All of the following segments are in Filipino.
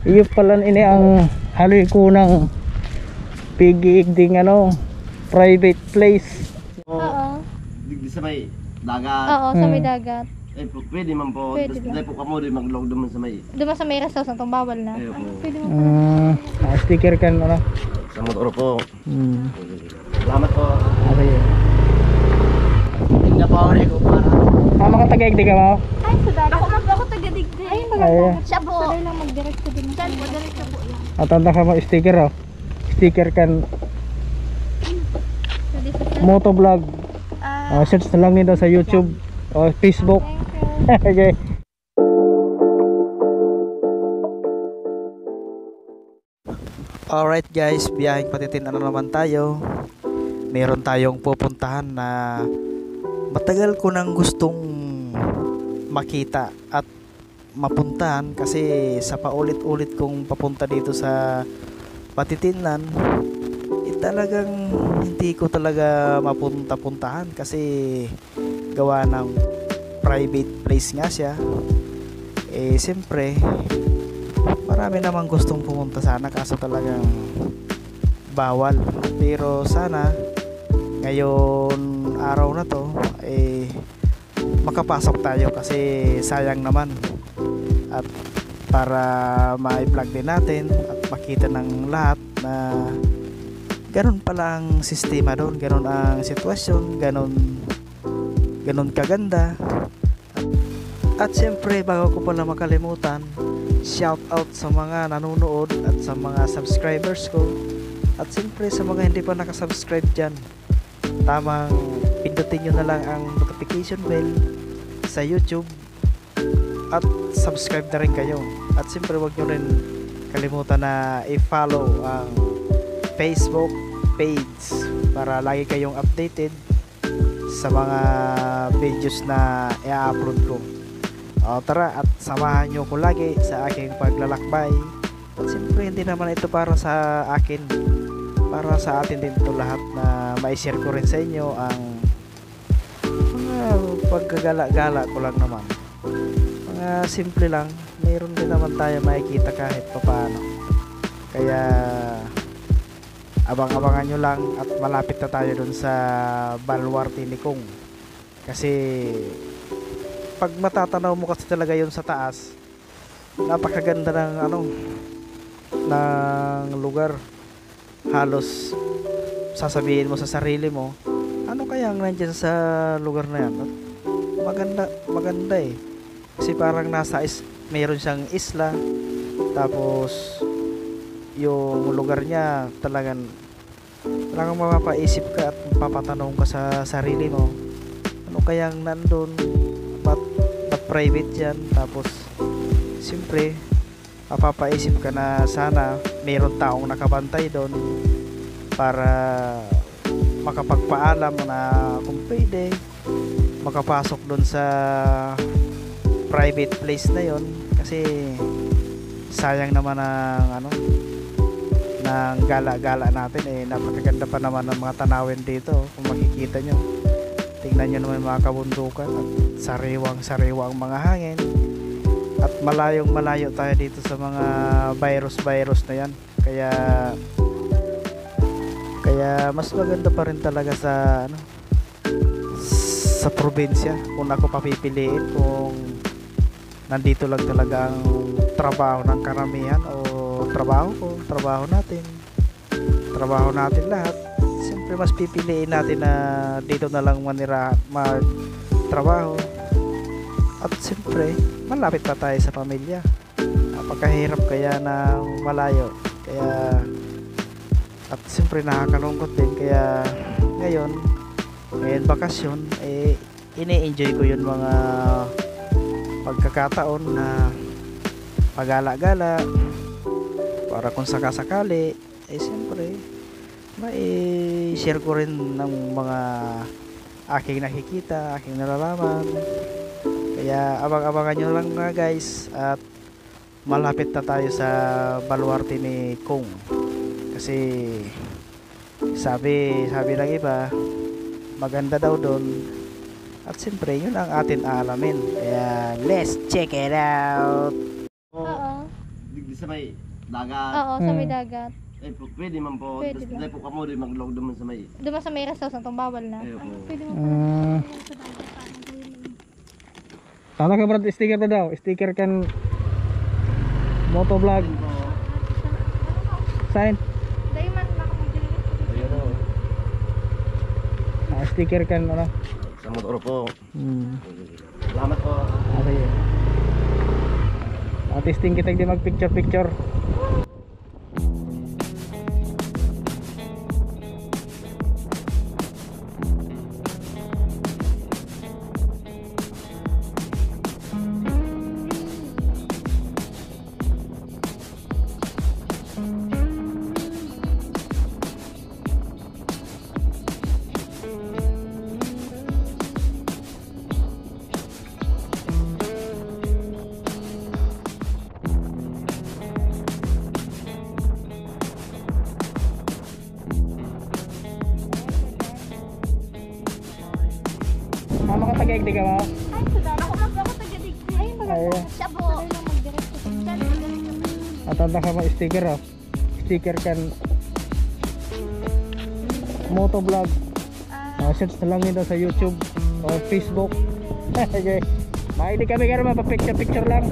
Iyo pala ini ang haloy ko ng pigig ding ano, private place. Oo. Di sa may dagat. Oo, sa may dagat. Eh, pwede man po. Pwede ba? Dahil po kamo din maglog doon sa may. Doon sa may rest house na itong bawal na. Ayun po. Pwede mo. Sticker kan ano. Sa motor po. Hmm. Salamat po. Okay. Hindi na po ako para. Mga taga-igdi ka mo? Ay, sa dagat. Ako taga-digdi. Ay, Ay. siya po. Sadali lang mag-direct ko din. Siya po, direct po yan. Atanda ka mo sticker oh. Sticker kan Pwede sa motovlog. Search na lang nito sa YouTube o Facebook. Okay. Alright guys, biyaheng patitin ano naman tayo. Meron tayong pupuntahan na matagal ko nang gustong makita at mapuntahan kasi sa paulit-ulit kong papunta dito sa Patitinlan talagang hindi ko talaga mapunta-puntahan kasi gawa ng private place nga siya. Eh siyempre marami namang gustong pumunta sana kaso talagang bawal. Pero sana ngayon araw na to eh makapasok tayo kasi sayang naman at para ma-vlog din natin at makita ng lahat na ganun pala ang sistema doon, ganun ang sitwasyon, ganun kaganda. At siyempre bago ko pala makalimutan, shout out sa mga nanonood at sa mga subscribers ko. At siyempre sa mga hindi pa nakasubscribe dyan, tamang pindutin nyo na lang ang notification bell sa YouTube at subscribe na rin kayo. At siyempre wag nyo rin kalimutan na i-follow ang Facebook page para lagi kayong updated sa mga videos na i-upload ko. O tara at samahan nyo ko lagi sa aking paglalakbay. At siyempre hindi naman ito para sa akin, para sa atin din ito lahat na ma-share ko rin sa inyo ang mga paggagala-gala ko lang naman. Mga simple lang, mayroon din naman tayo makikita kahit paano. Kaya abang-abangan nyo lang at malapit na tayo dun sa Baluarte ni Kung. Kasi pag matatanaw mo kasi talaga yun sa taas, napakaganda ng ng lugar. Halos sasabihin mo sa sarili mo, ano kaya ang nandyan sa lugar na yan? Maganda eh. Kasi parang mayroon siyang isla, tapos yung lugar niya talagang mapapaisip ka at mapapatanong ka sa sarili mo, ano kayang nandun, ba't private yan? Tapos siyempre mapapaisip ka na sana mayroon taong nakabantay doon para makapagpaalam na kung pwede makapasok doon sa private place na yon. Kasi sayang naman ang ng gala-gala natin eh. Napakaganda pa naman ng mga tanawin dito. Kung makikita nyo, tingnan nyo naman mga kabundukan at sariwang mga hangin. At malayong malayo tayo dito sa mga virus na yan. Kaya mas maganda pa rin talaga sa probinsya. Kung ako papipiliin, kung nandito lang talaga ang trabaho ng karamihan o trabaho natin lahat, siyempre mas pipiliin natin na dito na lang magtrabaho. At siyempre malapit pa tayo sa pamilya. Napakahirap kaya ng malayo, at siyempre nakakalungkot din. Kaya ngayon bakasyon ini-enjoy ko yun, mga pagkakataon na pagala-gala para kung sakasakali siyempre mai-share ko rin ng mga aking nakikita, aking nalalaman. Kaya abang-abangan nyo lang mga guys, at malapit na tayo sa Baluarte ni Kung. Kasi sabi ng iba maganda daw doon, at siyempre yun ang atin alamin. Kaya let's check it out. Oo. sa may dagat. Oo, sa may dagat. Eh, pwede man po. Pwede Tapos lang. dahil po kamo din maglog naman sa may. Doon sa may rest house, itong bawal na. Eh, po. Pwede mo Mm. Tama ka brad, sticker na daw. Sticker kan motovlog. Po. Sign. Dahil man baka mag-direct ko dito. Ayun o. Sticker kan ano. Sa motor po. Salamat po. Okay. Testing kita di mag picture. Mama ka taga-igdi ka mo? Ay, sadala. Ako taga-digdi. Ay, Ayun. siya po. Dahil lang mag-direct ko dito. Diyan, mag-direct ko dito. Atanda ka mo sticker oh. Sticker kan motovlog. Search na lang nito sa YouTube o Facebook. Okay. Makinig kami karon mapapicture lang.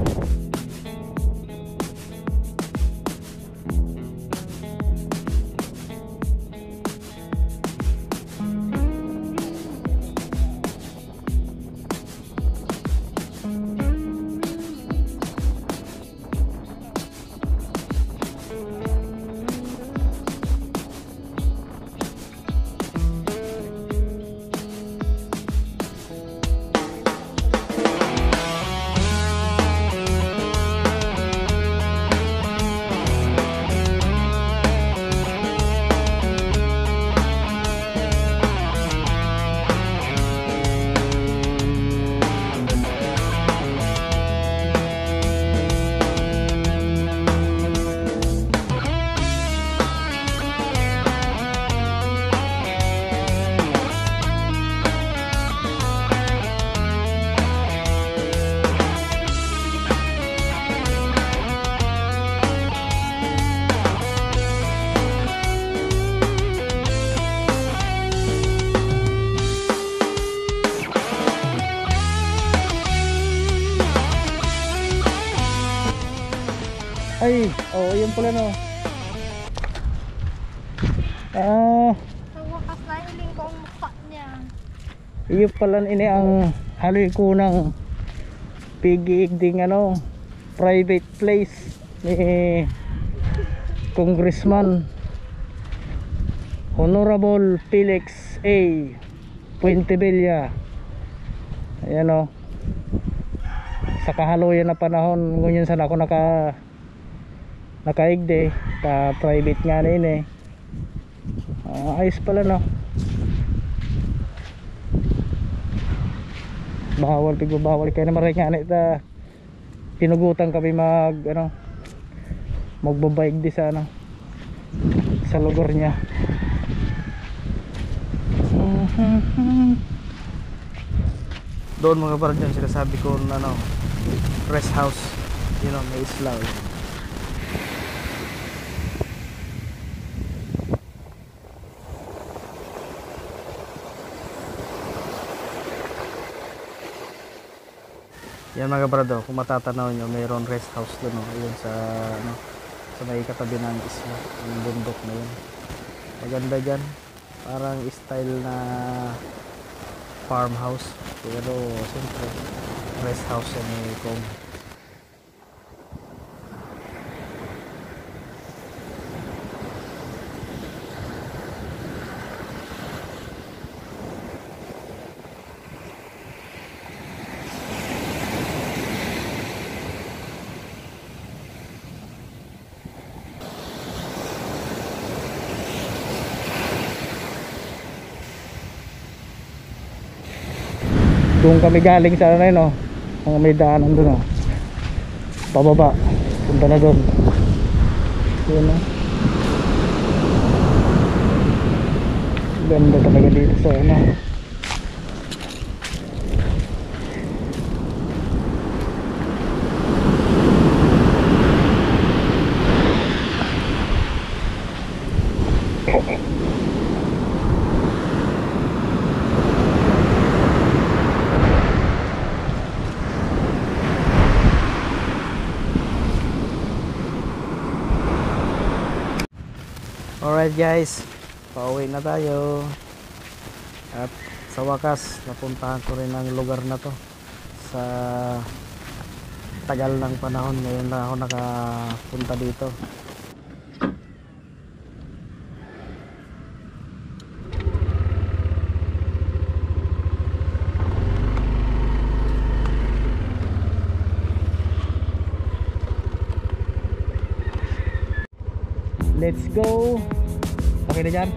Ay, oh, yun pala no. Sa wakas na hiling ko ang mukha niya. Iyo pala ini ang haliko ng pigigding ano, private place ni Congressman Honorable Felix A. Puentevilla. Ayan o. Sa kahaluyan na panahon ngunyan sana ako nakaigde ka private nga na yun eh. Ayos pala no. Bawal kaya naman rin nga na ita pinugutan kami magbabayig di sa sa lugar niya. Doon mga barangay sinasabi ko rest house, may isla. Yan mga brado, kung matatanaw nyo, mayroon rest house doon, ayun sa may katabi ng isla, yung bundok na yun. Maganda dyan, parang style na farmhouse, pero siyempre rest house yan kung doon kami galing sa mga may daanan doon pababa, punta na doon. Yun ganda talaga dito sa Alright guys, pauwi na tayo. At sa wakas, napuntahan ko rin ang lugar na to. Sa tagal ng panahon, ngayon na ako nakapunta dito. Let's go. Okay na dyan?